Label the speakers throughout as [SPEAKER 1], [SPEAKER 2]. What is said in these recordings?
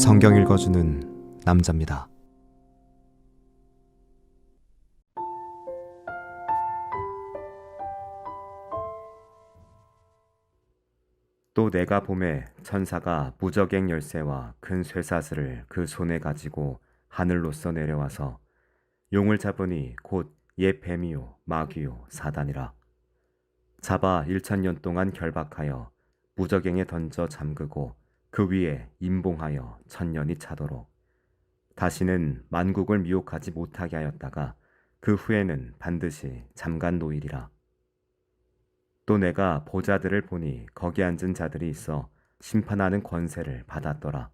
[SPEAKER 1] 성경 읽어주는 남자입니다.
[SPEAKER 2] 또 내가 보매 천사가 무저갱 열쇠와 큰 쇠사슬을 그 손에 가지고 하늘로서 내려와서 용을 잡으니 곧 옛 뱀이요 마귀요 사단이라. 잡아 1000년 동안 결박하여 무저갱에 던져 잠그고 그 위에 임봉하여 1000년이 차도록 다시는 만국을 미혹하지 못하게 하였다가 그 후에는 반드시 잠깐 놓이리라. 또 내가 보좌들을 보니 거기 앉은 자들이 있어 심판하는 권세를 받았더라.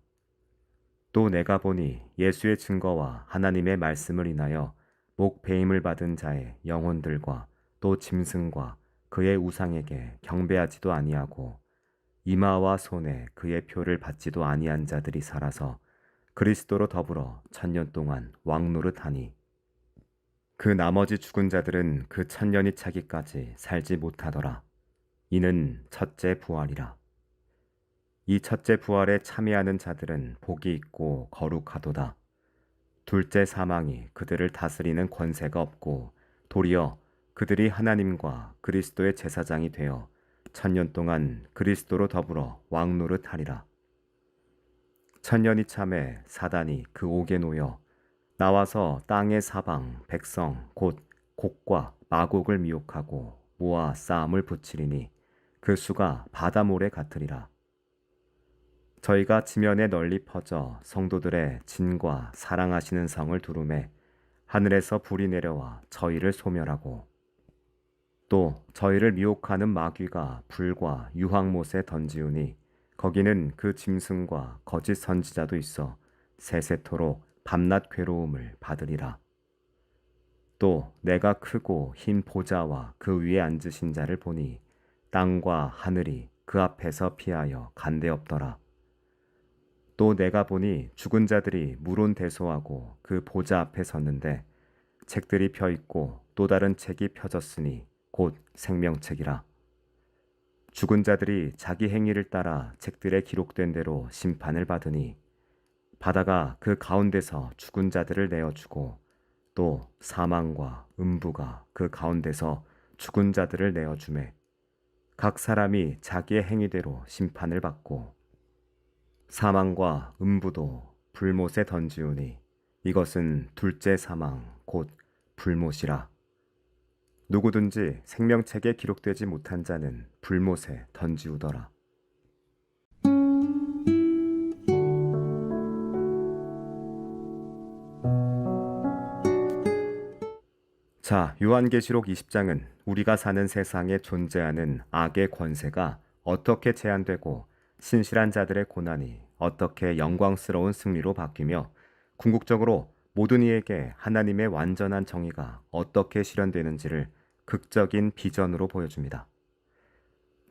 [SPEAKER 2] 또 내가 보니 예수의 증거와 하나님의 말씀을 인하여 목 배임을 받은 자의 영혼들과 또 짐승과 그의 우상에게 경배하지도 아니하고 이마와 손에 그의 표를 받지도 아니한 자들이 살아서 그리스도로 더불어 1000년 동안 왕노릇하니 그 나머지 죽은 자들은 그 1000년이 차기까지 살지 못하더라. 이는 첫째 부활이라. 이 첫째 부활에 참여하는 자들은 복이 있고 거룩하도다. 둘째 사망이 그들을 다스리는 권세가 없고 도리어 그들이 하나님과 그리스도의 제사장이 되어 1000년 동안 그리스도로 더불어 왕노릇하리라. 1000년이 참에 사단이 그 옥에 놓여 나와서 땅의 사방 백성 곧 곡과 마곡을 미혹하고 모아 싸움을 붙이리니 그 수가 바다 모래 같으리라. 저희가 지면에 널리 퍼져 성도들의 진과 사랑하시는 성을 두루매 하늘에서 불이 내려와 저희를 소멸하고 또 저희를 미혹하는 마귀가 불과 유황못에 던지우니 거기는 그 짐승과 거짓 선지자도 있어 세세토록 밤낮 괴로움을 받으리라. 또 내가 크고 흰 보좌와 그 위에 앉으신 자를 보니 땅과 하늘이 그 앞에서 피하여 간데없더라. 또 내가 보니 죽은 자들이 물온대소하고 그 보좌 앞에 섰는데 책들이 펴있고 또 다른 책이 펴졌으니 곧 생명책이라. 죽은 자들이 자기 행위를 따라 책들에 기록된 대로 심판을 받으니 바다가 그 가운데서 죽은 자들을 내어주고 또 사망과 음부가 그 가운데서 죽은 자들을 내어주매 각 사람이 자기의 행위대로 심판을 받고 사망과 음부도 불못에 던지우니 이것은 둘째 사망 곧 불못이라. 누구든지 생명책에 기록되지 못한 자는 불못에 던지우더라. 자, 요한계시록 20장은 우리가 사는 세상에 존재하는 악의 권세가 어떻게 제한되고 신실한 자들의 고난이 어떻게 영광스러운 승리로 바뀌며 궁극적으로 모든 이에게 하나님의 완전한 정의가 어떻게 실현되는지를 극적인 비전으로 보여줍니다.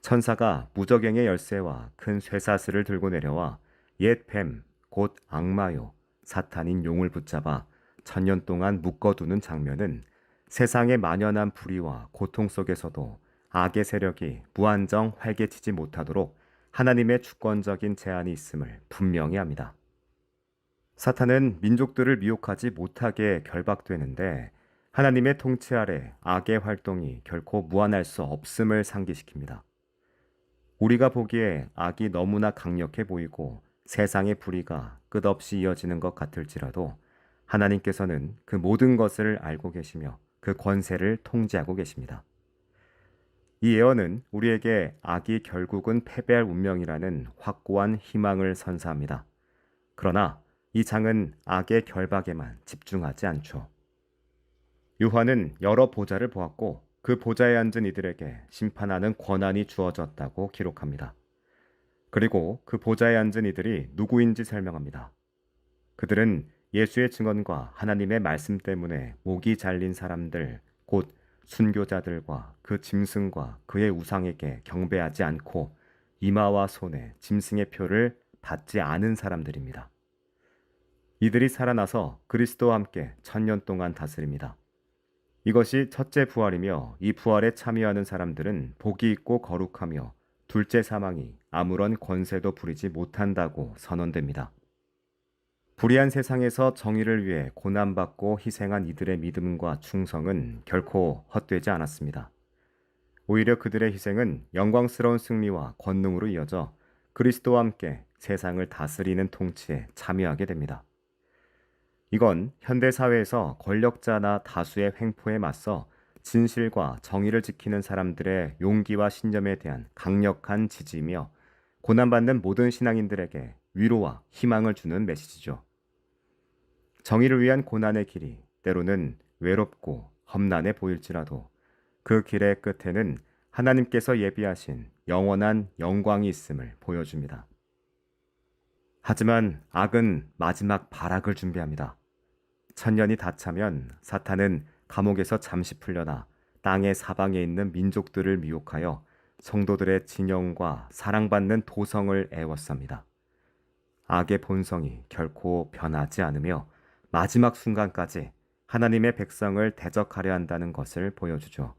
[SPEAKER 2] 천사가 무저갱의 열쇠와 큰 쇠사슬을 들고 내려와 옛 뱀, 곧 악마요, 사탄인 용을 붙잡아 1000년 동안 묶어두는 장면은 세상의 만연한 불의와 고통 속에서도 악의 세력이 무한정 활개치지 못하도록 하나님의 주권적인 제한이 있음을 분명히 합니다. 사탄은 민족들을 미혹하지 못하게 결박되는데 하나님의 통치 아래 악의 활동이 결코 무한할 수 없음을 상기시킵니다. 우리가 보기에 악이 너무나 강력해 보이고 세상의 불의가 끝없이 이어지는 것 같을지라도 하나님께서는 그 모든 것을 알고 계시며 그 권세를 통제하고 계십니다. 이 예언은 우리에게 악이 결국은 패배할 운명이라는 확고한 희망을 선사합니다. 그러나 이 장은 악의 결박에만 집중하지 않죠. 요한은 여러 보좌를 보았고 그 보좌에 앉은 이들에게 심판하는 권한이 주어졌다고 기록합니다. 그리고 그 보좌에 앉은 이들이 누구인지 설명합니다. 그들은 예수의 증언과 하나님의 말씀 때문에 목이 잘린 사람들, 곧 순교자들과 그 짐승과 그의 우상에게 경배하지 않고 이마와 손에 짐승의 표를 받지 않은 사람들입니다. 이들이 살아나서 그리스도와 함께 1000년 동안 다스립니다. 이것이 첫째 부활이며 이 부활에 참여하는 사람들은 복이 있고 거룩하며 둘째 사망이 아무런 권세도 부리지 못한다고 선언됩니다. 불의한 세상에서 정의를 위해 고난받고 희생한 이들의 믿음과 충성은 결코 헛되지 않았습니다. 오히려 그들의 희생은 영광스러운 승리와 권능으로 이어져 그리스도와 함께 세상을 다스리는 통치에 참여하게 됩니다. 이건 현대 사회에서 권력자나 다수의 횡포에 맞서 진실과 정의를 지키는 사람들의 용기와 신념에 대한 강력한 지지이며 고난받는 모든 신앙인들에게 위로와 희망을 주는 메시지죠. 정의를 위한 고난의 길이 때로는 외롭고 험난해 보일지라도 그 길의 끝에는 하나님께서 예비하신 영원한 영광이 있음을 보여줍니다. 하지만 악은 마지막 발악을 준비합니다. 천년이 다 차면 사탄은 감옥에서 잠시 풀려나 땅의 사방에 있는 민족들을 미혹하여 성도들의 진영과 사랑받는 도성을 애워쌉니다. 악의 본성이 결코 변하지 않으며 마지막 순간까지 하나님의 백성을 대적하려 한다는 것을 보여주죠.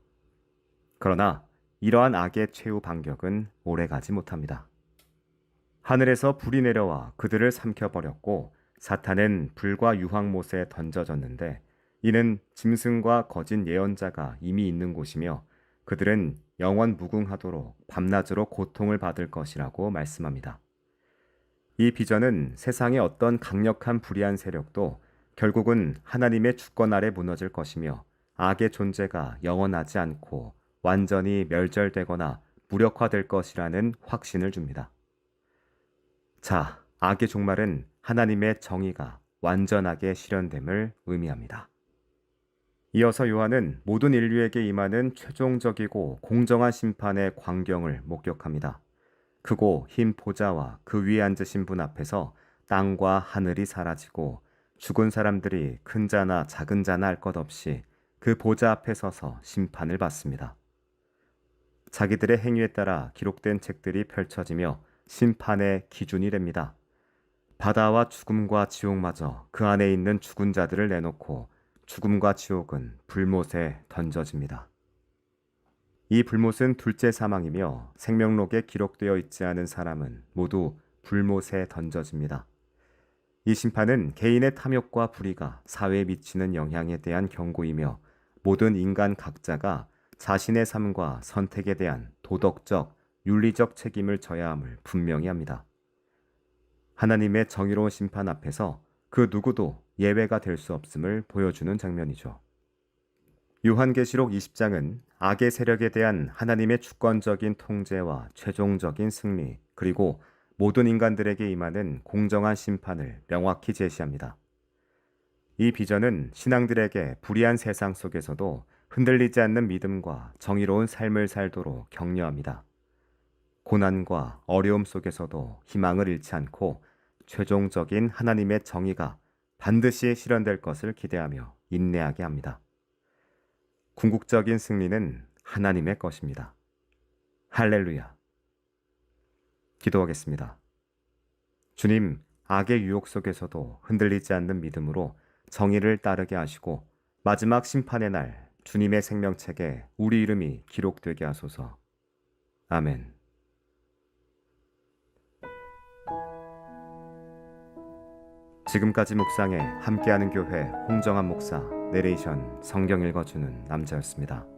[SPEAKER 2] 그러나 이러한 악의 최후 반격은 오래가지 못합니다. 하늘에서 불이 내려와 그들을 삼켜버렸고 사탄은 불과 유황못에 던져졌는데 이는 짐승과 거짓 예언자가 이미 있는 곳이며 그들은 영원 무궁하도록 밤낮으로 고통을 받을 것이라고 말씀합니다. 이 비전은 세상의 어떤 강력한 불의한 세력도 결국은 하나님의 주권 아래 무너질 것이며 악의 존재가 영원하지 않고 완전히 멸절되거나 무력화될 것이라는 확신을 줍니다. 자, 악의 종말은 하나님의 정의가 완전하게 실현됨을 의미합니다. 이어서 요한은 모든 인류에게 임하는 최종적이고 공정한 심판의 광경을 목격합니다. 크고 흰 보좌와 그 위에 앉으신 분 앞에서 땅과 하늘이 사라지고 죽은 사람들이 큰 자나 작은 자나 할 것 없이 그 보좌 앞에 서서 심판을 받습니다. 자기들의 행위에 따라 기록된 책들이 펼쳐지며 심판의 기준이 됩니다. 바다와 죽음과 지옥마저 그 안에 있는 죽은 자들을 내놓고 죽음과 지옥은 불못에 던져집니다. 이 불못은 둘째 사망이며 생명록에 기록되어 있지 않은 사람은 모두 불못에 던져집니다. 이 심판은 개인의 탐욕과 불의가 사회에 미치는 영향에 대한 경고이며 모든 인간 각자가 자신의 삶과 선택에 대한 도덕적, 윤리적 책임을 져야 함을 분명히 합니다. 하나님의 정의로운 심판 앞에서 그 누구도 예외가 될 수 없음을 보여주는 장면이죠. 요한계시록 20장은 악의 세력에 대한 하나님의 주권적인 통제와 최종적인 승리, 그리고 모든 인간들에게 임하는 공정한 심판을 명확히 제시합니다. 이 비전은 신앙들에게 불의한 세상 속에서도 흔들리지 않는 믿음과 정의로운 삶을 살도록 격려합니다. 고난과 어려움 속에서도 희망을 잃지 않고 최종적인 하나님의 정의가 반드시 실현될 것을 기대하며 인내하게 합니다. 궁극적인 승리는 하나님의 것입니다. 할렐루야. 기도하겠습니다. 주님, 악의 유혹 속에서도 흔들리지 않는 믿음으로 정의를 따르게 하시고 마지막 심판의 날 주님의 생명책에 우리 이름이 기록되게 하소서. 아멘. 지금까지 묵상에 함께하는 교회 홍정한 목사, 내레이션 성경 읽어주는 남자였습니다.